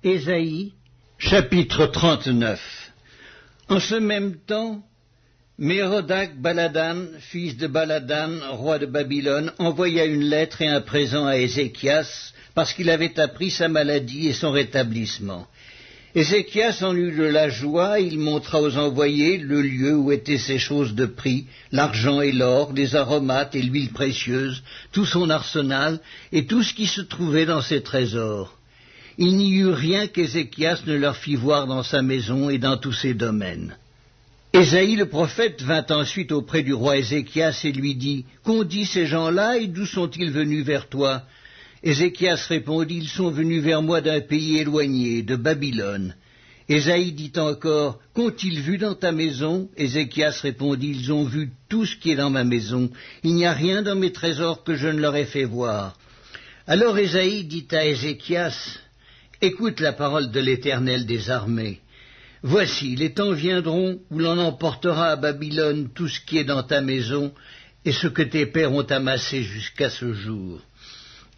Ésaïe, chapitre 39. En ce même temps, Mérodach-Baladan, fils de Baladan, roi de Babylone, envoya une lettre et un présent à Ézéchias, parce qu'il avait appris sa maladie et son rétablissement. Ézéchias en eut de la joie, il montra aux envoyés le lieu où étaient ses choses de prix, l'argent et l'or, les aromates et l'huile précieuse, tout son arsenal et tout ce qui se trouvait dans ses trésors. Il n'y eut rien qu'Ézéchias ne leur fit voir dans sa maison et dans tous ses domaines. Ésaïe le prophète vint ensuite auprès du roi Ézéchias et lui dit « Qu'ont dit ces gens-là et d'où sont-ils venus vers toi ?» Ézéchias répondit « Ils sont venus vers moi d'un pays éloigné, de Babylone. » Ésaïe dit encore « Qu'ont-ils vu dans ta maison ?» Ézéchias répondit « Ils ont vu tout ce qui est dans ma maison. Il n'y a rien dans mes trésors que je ne leur ai fait voir. » Alors Ésaïe dit à Ézéchias « Écoute la parole de l'Éternel des armées. Voici, les temps viendront où l'on emportera à Babylone tout ce qui est dans ta maison et ce que tes pères ont amassé jusqu'à ce jour.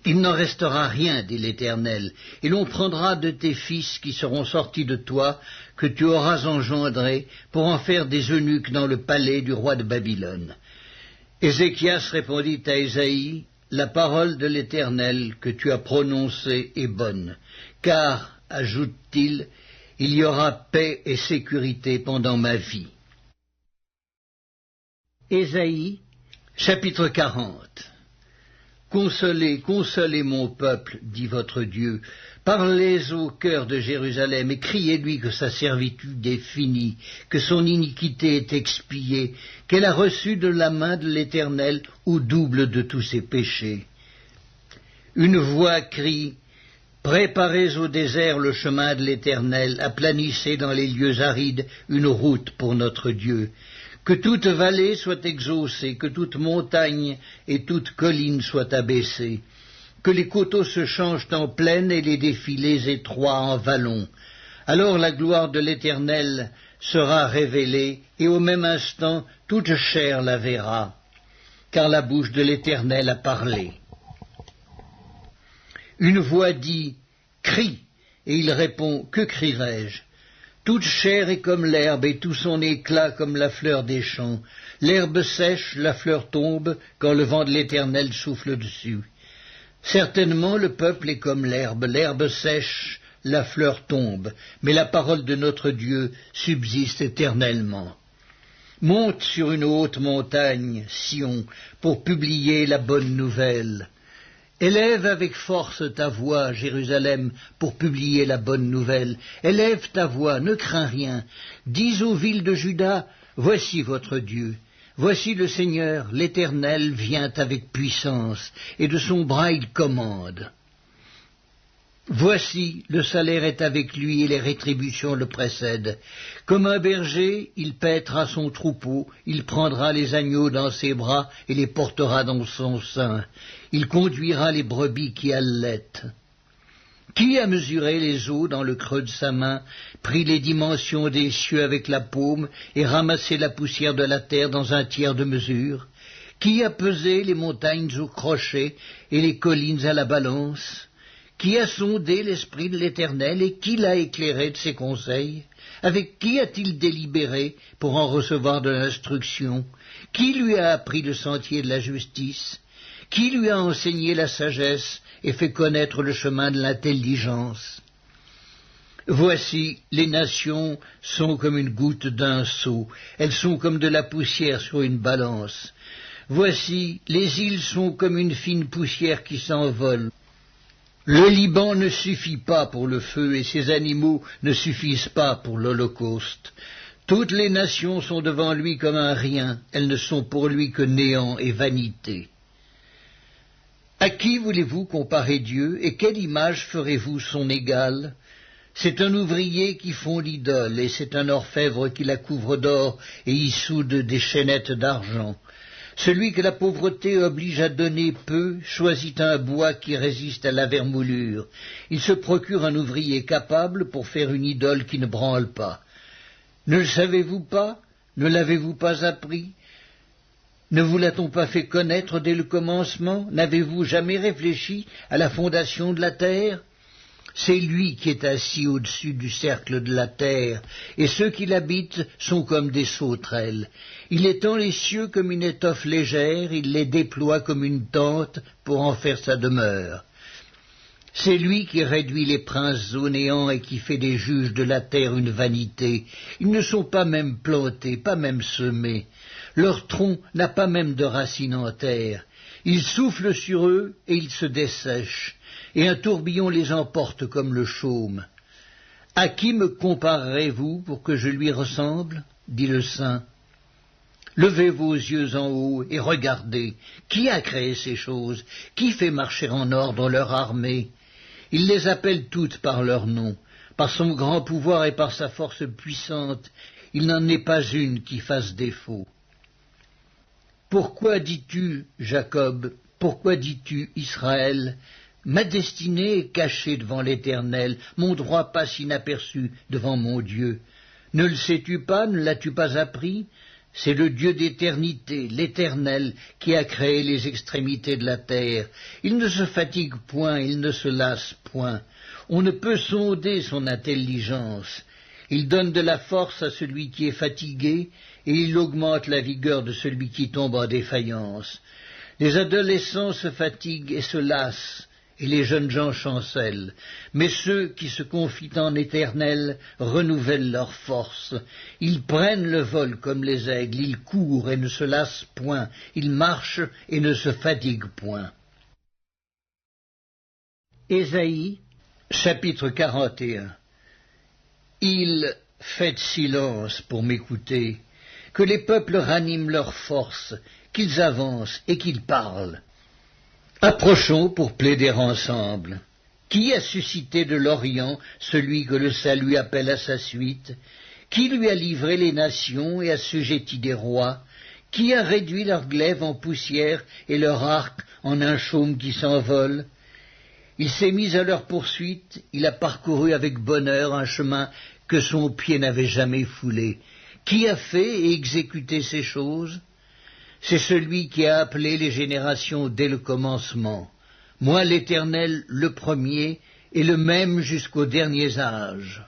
Il n'en restera rien, dit l'Éternel, et l'on prendra de tes fils qui seront sortis de toi, que tu auras engendrés, pour en faire des eunuques dans le palais du roi de Babylone. » Ézéchias répondit à Ésaïe, « La parole de l'Éternel que tu as prononcée est bonne, car, ajoute-t-il, il y aura paix et sécurité pendant ma vie. » Ésaïe, chapitre 40. Consolez, consolez mon peuple, dit votre Dieu. Parlez au cœur de Jérusalem et criez-lui que sa servitude est finie, que son iniquité est expiée, qu'elle a reçu de la main de l'Éternel au double de tous ses péchés. Une voix crie, préparez au désert le chemin de l'Éternel, aplanissez dans les lieux arides une route pour notre Dieu. Que toute vallée soit exaucée, que toute montagne et toute colline soient abaissées, que les coteaux se changent en plaine et les défilés étroits en vallons. Alors la gloire de l'Éternel sera révélée, et au même instant toute chair la verra, car la bouche de l'Éternel a parlé. Une voix dit « Crie !» et il répond « Que crierai-je » Toute chair est comme l'herbe et tout son éclat comme la fleur des champs. L'herbe sèche, la fleur tombe, quand le vent de l'Éternel souffle dessus. Certainement le peuple est comme l'herbe sèche, la fleur tombe, mais la parole de notre Dieu subsiste éternellement. Monte sur une haute montagne, Sion, pour publier la bonne nouvelle. Élève avec force ta voix, Jérusalem, pour publier la bonne nouvelle. Élève ta voix, ne crains rien. Dis aux villes de Juda, voici votre Dieu. Voici le Seigneur, l'Éternel vient avec puissance, et de son bras il commande. Voici, le salaire est avec lui et les rétributions le précèdent. Comme un berger, il paîtra son troupeau, il prendra les agneaux dans ses bras et les portera dans son sein. Il conduira les brebis qui allaitent. Qui a mesuré les eaux dans le creux de sa main, pris les dimensions des cieux avec la paume et ramassé la poussière de la terre dans un tiers de mesure? Qui a pesé les montagnes au crochet et les collines à la balance? Qui a sondé l'esprit de l'Éternel et qui l'a éclairé de ses conseils? Avec qui a-t-il délibéré pour en recevoir de l'instruction? Qui lui a appris le sentier de la justice? Qui lui a enseigné la sagesse et fait connaître le chemin de l'intelligence? Voici, les nations sont comme une goutte d'un seau, elles sont comme de la poussière sur une balance. Voici, les îles sont comme une fine poussière qui s'envole. Le Liban ne suffit pas pour le feu et ses animaux ne suffisent pas pour l'Holocauste. Toutes les nations sont devant lui comme un rien, elles ne sont pour lui que néant et vanité. À qui voulez-vous comparer Dieu et quelle image ferez-vous son égal? C'est un ouvrier qui fond l'idole et c'est un orfèvre qui la couvre d'or et y soude des chaînettes d'argent. Celui que la pauvreté oblige à donner peu choisit un bois qui résiste à la vermoulure. Il se procure un ouvrier capable pour faire une idole qui ne branle pas. Ne le savez-vous pas? Ne l'avez-vous pas appris? Ne vous l'a-t-on pas fait connaître dès le commencement? N'avez-vous jamais réfléchi à la fondation de la terre? C'est lui qui est assis au-dessus du cercle de la terre, et ceux qui l'habitent sont comme des sauterelles. Il étend les cieux comme une étoffe légère, il les déploie comme une tente pour en faire sa demeure. C'est lui qui réduit les princes au néant et qui fait des juges de la terre une vanité. Ils ne sont pas même plantés, pas même semés. Leur tronc n'a pas même de racines en terre. Il souffle sur eux et ils se dessèchent, et un tourbillon les emporte comme le chaume. À qui me comparerez-vous pour que je lui ressemble? Dit le saint. Levez vos yeux en haut et regardez. Qui a créé ces choses? Qui fait marcher en ordre leur armée? Il les appelle toutes par leur nom. Par son grand pouvoir et par sa force puissante, il n'en est pas une qui fasse défaut. Pourquoi dis-tu, Jacob, pourquoi dis-tu, Israël, ma destinée est cachée devant l'Éternel, mon droit passe inaperçu devant mon Dieu. Ne le sais-tu pas, ne l'as-tu pas appris? C'est le Dieu d'éternité, l'Éternel, qui a créé les extrémités de la terre. Il ne se fatigue point, il ne se lasse point. On ne peut sonder son intelligence. Il donne de la force à celui qui est fatigué, et il augmente la vigueur de celui qui tombe en défaillance. Les adolescents se fatiguent et se lassent, et les jeunes gens chancellent. Mais ceux qui se confient en l'Éternel renouvellent leur force. Ils prennent le vol comme les aigles, ils courent et ne se lassent point, ils marchent et ne se fatiguent point. Ésaïe, chapitre 41. Il fait silence pour m'écouter, que les peuples raniment leur force, qu'ils avancent et qu'ils parlent. Approchons pour plaider ensemble. Qui a suscité de l'Orient celui que le salut appelle à sa suite? Qui lui a livré les nations et assujetti des rois? Qui a réduit leur glaive en poussière et leur arc en un chaume qui s'envole? Il s'est mis à leur poursuite, il a parcouru avec bonheur un chemin que son pied n'avait jamais foulé. Qui a fait et exécuté ces choses? C'est celui qui a appelé les générations dès le commencement. Moi, l'Éternel, le premier, et le même jusqu'aux derniers âges.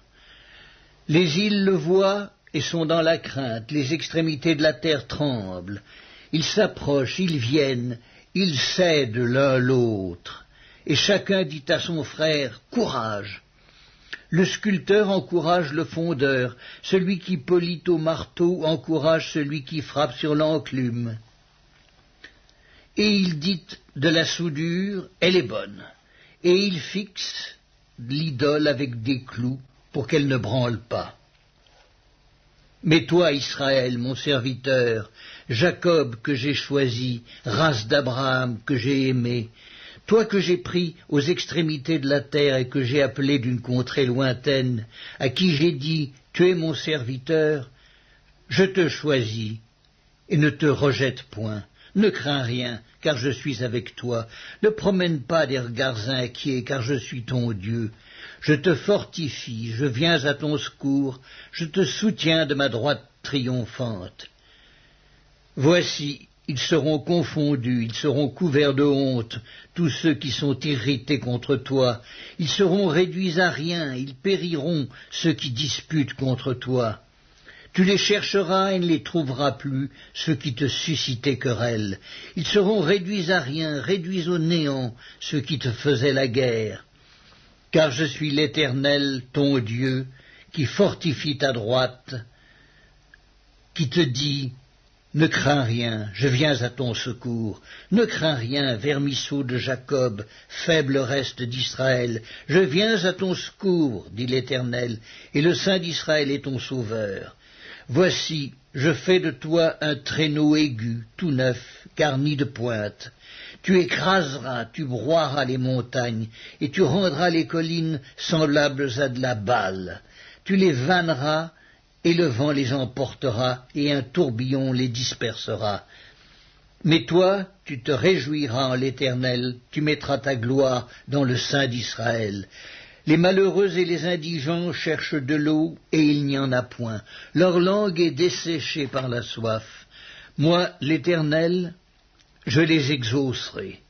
Les îles le voient et sont dans la crainte, les extrémités de la terre tremblent. Ils s'approchent, ils viennent, ils cèdent l'un l'autre. Et chacun dit à son frère, « Courage !» Le sculpteur encourage le fondeur, celui qui polit au marteau encourage celui qui frappe sur l'enclume. Et il dit de la soudure, elle est bonne, et il fixe l'idole avec des clous pour qu'elle ne branle pas. Mais toi, Israël, mon serviteur, Jacob que j'ai choisi, race d'Abraham que j'ai aimé, toi que j'ai pris aux extrémités de la terre et que j'ai appelé d'une contrée lointaine, à qui j'ai dit, tu es mon serviteur, je te choisis et ne te rejette point. Ne crains rien, car je suis avec toi. Ne promène pas des regards inquiets, car je suis ton Dieu. Je te fortifie, je viens à ton secours, je te soutiens de ma droite triomphante. Voici, ils seront confondus, ils seront couverts de honte, tous ceux qui sont irrités contre toi. Ils seront réduits à rien, ils périront, ceux qui disputent contre toi. Tu les chercheras et ne les trouveras plus, ceux qui te suscitaient querelle. Ils seront réduits à rien, réduits au néant, ceux qui te faisaient la guerre. Car je suis l'Éternel, ton Dieu, qui fortifie ta droite, qui te dit, ne crains rien, je viens à ton secours. Ne crains rien, vermisseau de Jacob, faible reste d'Israël. Je viens à ton secours, dit l'Éternel, et le Saint d'Israël est ton sauveur. Voici, je fais de toi un traîneau aigu, tout neuf, garni de pointes. Tu écraseras, tu broieras les montagnes, et tu rendras les collines semblables à de la balle. Tu les vanneras, et le vent les emportera, et un tourbillon les dispersera. Mais toi, tu te réjouiras en l'Éternel, tu mettras ta gloire dans le Saint d'Israël. Les malheureux et les indigents cherchent de l'eau, et il n'y en a point. Leur langue est desséchée par la soif. Moi, l'Éternel, je les exaucerai.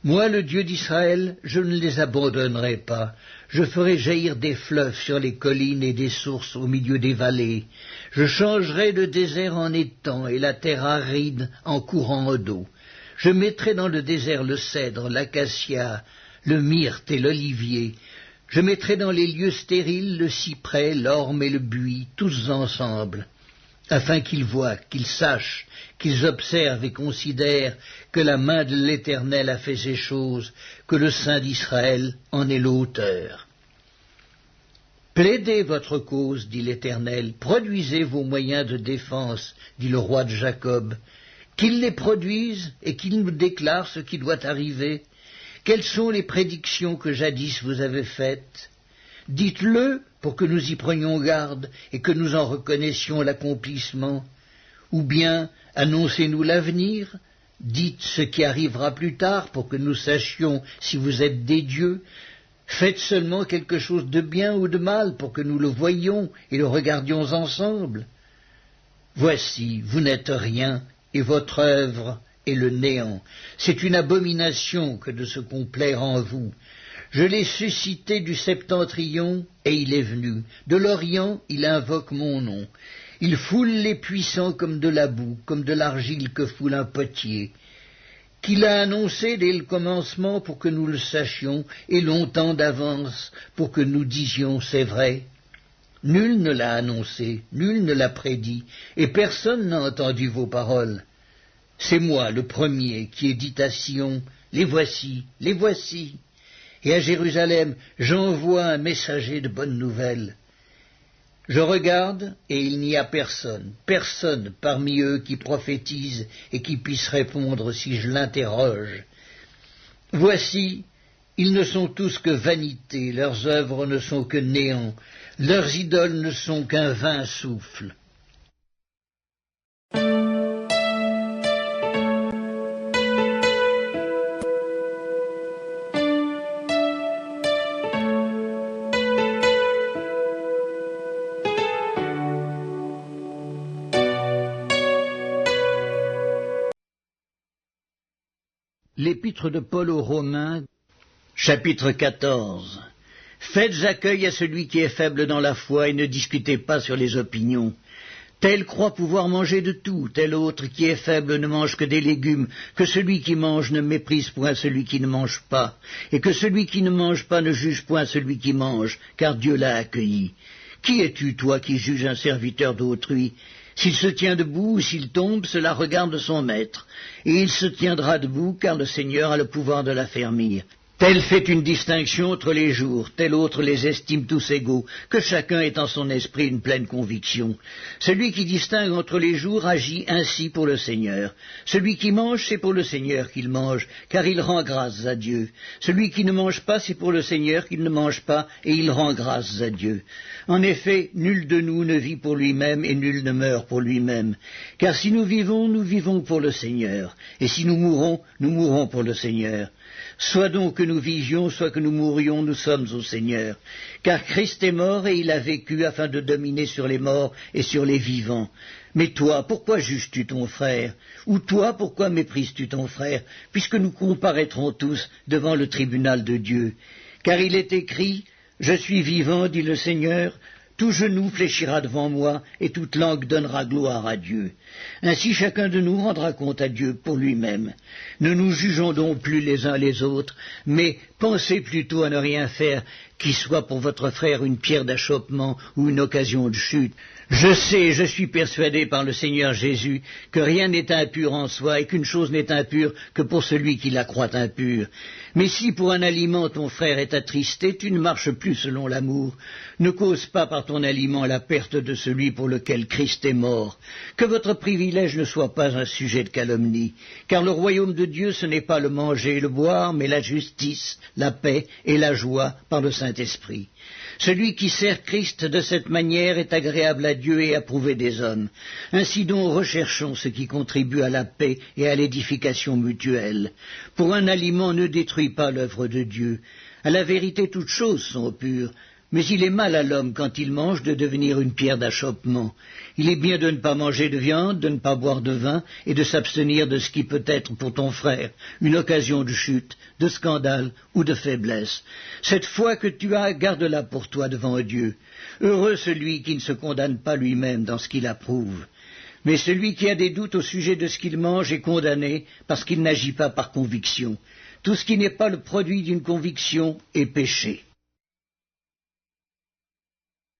Moi, le Dieu d'Israël, je ne les abandonnerai pas. Je ferai jaillir des fleuves sur les collines et des sources au milieu des vallées. Je changerai le désert en étang et la terre aride en courant d'eau. Je mettrai dans le désert le cèdre, l'acacia, le myrte et l'olivier. Je mettrai dans les lieux stériles le cyprès, l'orme et le buis, tous ensemble, afin qu'ils voient, qu'ils sachent, qu'ils observent et considèrent que la main de l'Éternel a fait ces choses, que le Saint d'Israël en est l'auteur. Plaidez votre cause, dit l'Éternel, produisez vos moyens de défense, dit le roi de Jacob, qu'il les produise et qu'il nous déclare ce qui doit arriver. Quelles sont les prédictions que jadis vous avez faites? Dites-le pour que nous y prenions garde et que nous en reconnaissions l'accomplissement. Ou bien annoncez-nous l'avenir, dites ce qui arrivera plus tard pour que nous sachions si vous êtes des dieux. Faites seulement quelque chose de bien ou de mal pour que nous le voyions et le regardions ensemble. Voici, vous n'êtes rien, et votre œuvre est le néant. C'est une abomination que de se complaire en vous. Je l'ai suscité du septentrion, et il est venu. De l'Orient, il invoque mon nom. Il foule les puissants comme de la boue, comme de l'argile que foule un potier. Qu'il a annoncé dès le commencement pour que nous le sachions, et longtemps d'avance pour que nous disions c'est vrai. Nul ne l'a annoncé, nul ne l'a prédit, et personne n'a entendu vos paroles. C'est moi, le premier, qui ai dit à Sion, les voici, les voici. Et à Jérusalem, j'envoie un messager de bonnes nouvelles. Je regarde, et il n'y a personne, personne parmi eux qui prophétise et qui puisse répondre si je l'interroge. Voici, ils ne sont tous que vanité, leurs œuvres ne sont que néant, leurs idoles ne sont qu'un vain souffle. L'épître de Paul aux Romains, chapitre 14. Faites accueil à celui qui est faible dans la foi et ne discutez pas sur les opinions. Tel croit pouvoir manger de tout, tel autre qui est faible ne mange que des légumes, que celui qui mange ne méprise point celui qui ne mange pas, et que celui qui ne mange pas ne juge point celui qui mange, car Dieu l'a accueilli. Qui es-tu, toi, qui juges un serviteur d'autrui ? S'il se tient debout ou s'il tombe, cela regarde son maître, et il se tiendra debout, car le Seigneur a le pouvoir de l'affermir. Tel fait une distinction entre les jours, tel autre les estime tous égaux, que chacun ait en son esprit une pleine conviction. Celui qui distingue entre les jours agit ainsi pour le Seigneur. Celui qui mange, c'est pour le Seigneur qu'il mange, car il rend grâce à Dieu. Celui qui ne mange pas, c'est pour le Seigneur qu'il ne mange pas, et il rend grâce à Dieu. En effet, nul de nous ne vit pour lui-même, et nul ne meurt pour lui-même. Car si nous vivons pour le Seigneur, et si nous mourrons pour le Seigneur. Soit donc que nous vivions, soit que nous mourions, nous sommes au Seigneur. Car Christ est mort et il a vécu afin de dominer sur les morts et sur les vivants. Mais toi, pourquoi juges-tu ton frère? Ou toi, pourquoi méprises-tu ton frère? Puisque nous comparaîtrons tous devant le tribunal de Dieu. Car il est écrit, « Je suis vivant, dit le Seigneur, tout genou fléchira devant moi, et toute langue donnera gloire à Dieu. Ainsi chacun de nous rendra compte à Dieu pour lui-même. Ne nous jugeons donc plus les uns les autres, mais pensez plutôt à ne rien faire qui soit pour votre frère une pierre d'achoppement ou une occasion de chute. Je suis persuadé par le Seigneur Jésus que rien n'est impur en soi et qu'une chose n'est impure que pour celui qui la croit impure. Mais si pour un aliment ton frère est attristé, tu ne marches plus selon l'amour. Ne cause pas par ton aliment la perte de celui pour lequel Christ est mort. Que votre privilège ne soit pas un sujet de calomnie, car le royaume de Dieu ce n'est pas le manger et le boire, mais la justice, la paix et la joie par le Saint-Esprit. Celui qui sert Christ de cette manière est agréable à Dieu et approuvé des hommes. Ainsi donc recherchons ce qui contribue à la paix et à l'édification mutuelle. Pour un aliment ne détruis pas l'œuvre de Dieu. À la vérité toutes choses sont pures, Mais il est mal à l'homme, quand il mange, de devenir une pierre d'achoppement. Il est bien de ne pas manger de viande, de ne pas boire de vin, et de s'abstenir de ce qui peut être pour ton frère une occasion de chute, de scandale ou de faiblesse. Cette foi que tu as, garde-la pour toi devant Dieu. Heureux celui qui ne se condamne pas lui-même dans ce qu'il approuve. Mais celui qui a des doutes au sujet de ce qu'il mange est condamné parce qu'il n'agit pas par conviction. Tout ce qui n'est pas le produit d'une conviction est péché.